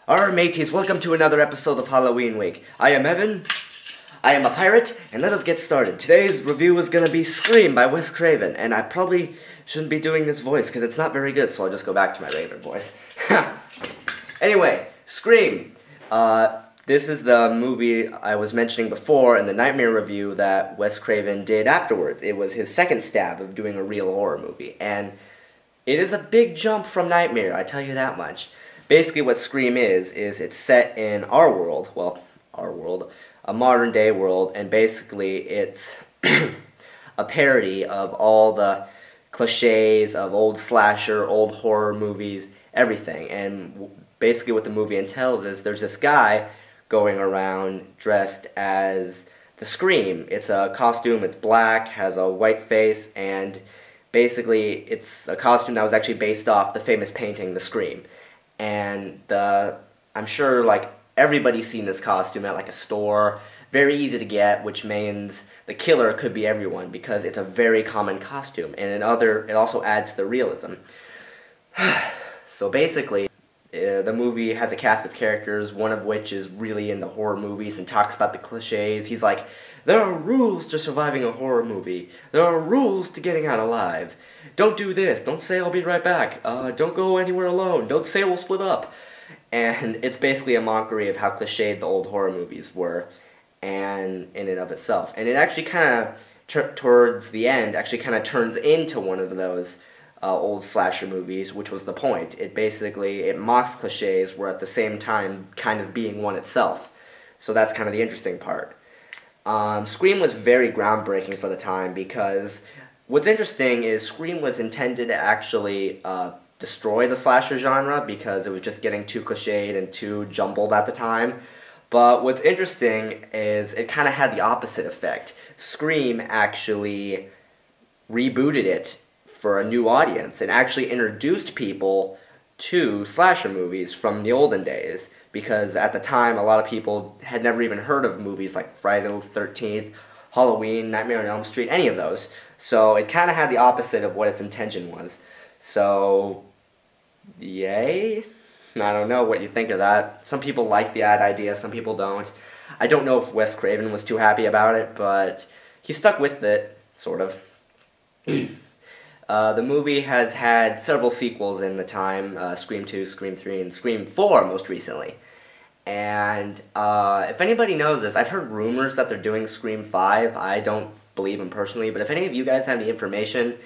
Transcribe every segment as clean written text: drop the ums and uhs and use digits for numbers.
Alright mateys, welcome to another episode of Halloween Week. I am Evan, I am a pirate, and let us get started. Today's review is gonna be Scream by Wes Craven, and I probably shouldn't be doing this voice because it's not very good, so I'll just go back to my regular voice. Anyway, Scream. This is the movie I was mentioning before in the Nightmare review that Wes Craven did afterwards. It was his second stab of doing a real horror movie, and it is a big jump from Nightmare, I tell you that much. Basically what Scream is it's set in our world, well, our world, a modern day world, and basically it's a parody of all the cliches of old slasher, old horror movies, everything. And basically what the movie entails is there's this guy going around dressed as the Scream. It's a costume, it's black, has a white face, and basically it's a costume that was actually based off the famous painting, The Scream. And I'm sure like everybody's seen this costume at like a store, very easy to get, which means the killer could be everyone because it's a very common costume, and it also adds to the realism. So basically, the movie has a cast of characters, one of which is really into horror movies and talks about the cliches. He's like, there are rules to surviving a horror movie. There are rules to getting out alive. Don't do this. Don't say I'll be right back. Don't go anywhere alone. Don't say we'll split up. And it's basically a mockery of how cliched the old horror movies were, and in and of itself. And it actually kind of, towards the end, actually kind of turns into one of those old slasher movies, which was the point. It mocks cliches, where at the same time kind of being one itself. So that's kind of the interesting part. Scream was very groundbreaking for the time because what's interesting is Scream was intended to actually destroy the slasher genre because it was just getting too cliched and too jumbled at the time. But what's interesting is it kind of had the opposite effect. Scream actually rebooted it for a new audience and actually introduced people to slasher movies from the olden days, because at the time a lot of people had never even heard of movies like Friday the 13th, Halloween, Nightmare on Elm Street, any of those. So it kind of had the opposite of what its intention was. So, yay? I don't know what you think of that. Some people like the idea, some people don't. I don't know if Wes Craven was too happy about it, but he stuck with it, sort of. The movie has had several sequels in the time, Scream 2, Scream 3, and Scream 4 most recently. And if anybody knows this, I've heard rumors that they're doing Scream 5. I don't believe them personally, but if any of you guys have any information,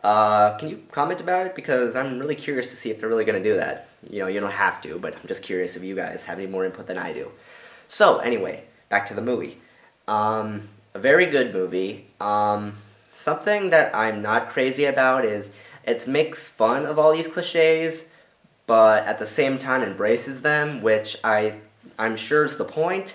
can you comment about it? Because I'm really curious to see if they're really going to do that. You know, you don't have to, but I'm just curious if you guys have any more input than I do. So, anyway, back to the movie. A very good movie. Something that I'm not crazy about is it makes fun of all these cliches, but at the same time embraces them, which I'm sure is the point.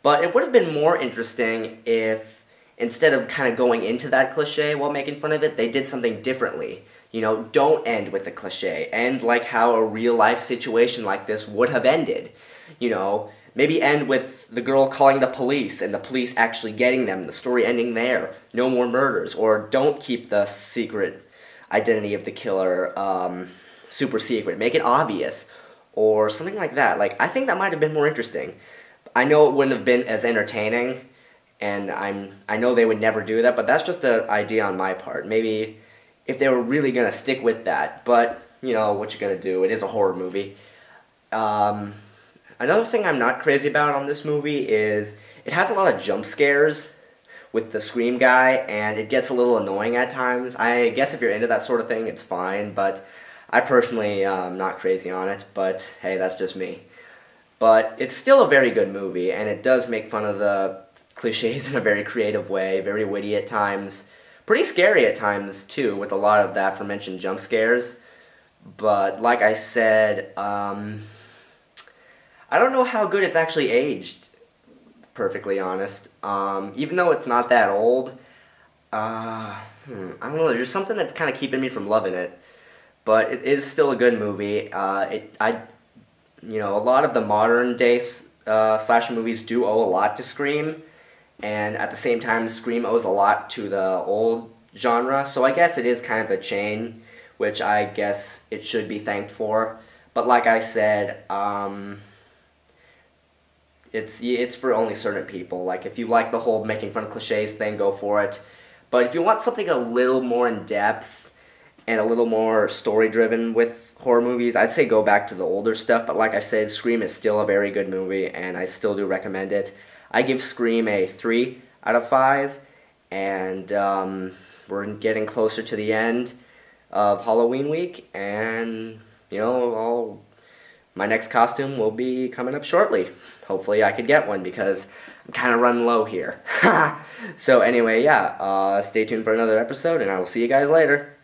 But it would have been more interesting if, instead of kind of going into that cliche while making fun of it, they did something differently. You know, don't end with the cliche. End like how a real-life situation like this would have ended. You know, maybe end with the girl calling the police and the police actually getting them, the story ending there. No more murders. Or don't keep the secret identity of the killer super secret. Make it obvious. Or something like that. Like, I think that might have been more interesting. I know it wouldn't have been as entertaining, and I know they would never do that, but that's just an idea on my part. Maybe if they were really going to stick with that. But, you know, what you going to do? It is a horror movie. Another thing I'm not crazy about on this movie is it has a lot of jump scares with the Scream guy, and it gets a little annoying at times. I guess if you're into that sort of thing, it's fine, but I personally am not crazy on it, but hey, that's just me. But it's still a very good movie, and it does make fun of the cliches in a very creative way, very witty at times, pretty scary at times too, with a lot of the aforementioned jump scares. But like I said, I don't know how good it's actually aged, perfectly honest. Even though it's not that old, I don't know, there's something that's kind of keeping me from loving it. But it is still a good movie. You know, a lot of the modern day slasher movies do owe a lot to Scream, and at the same time, Scream owes a lot to the old genre. So I guess it is kind of a chain, which I guess it should be thanked for. But like I said, it's for only certain people. Like, if you like the whole making fun of cliches thing, go for it. But if you want something a little more in depth and a little more story driven with horror movies, I'd say go back to the older stuff. But like I said, Scream is still a very good movie, and I still do recommend it. I give Scream a 3 out of 5, and we're getting closer to the end of Halloween week, and my next costume will be coming up shortly. Hopefully I could get one because I'm kind of running low here. So anyway, yeah, stay tuned for another episode, and I will see you guys later.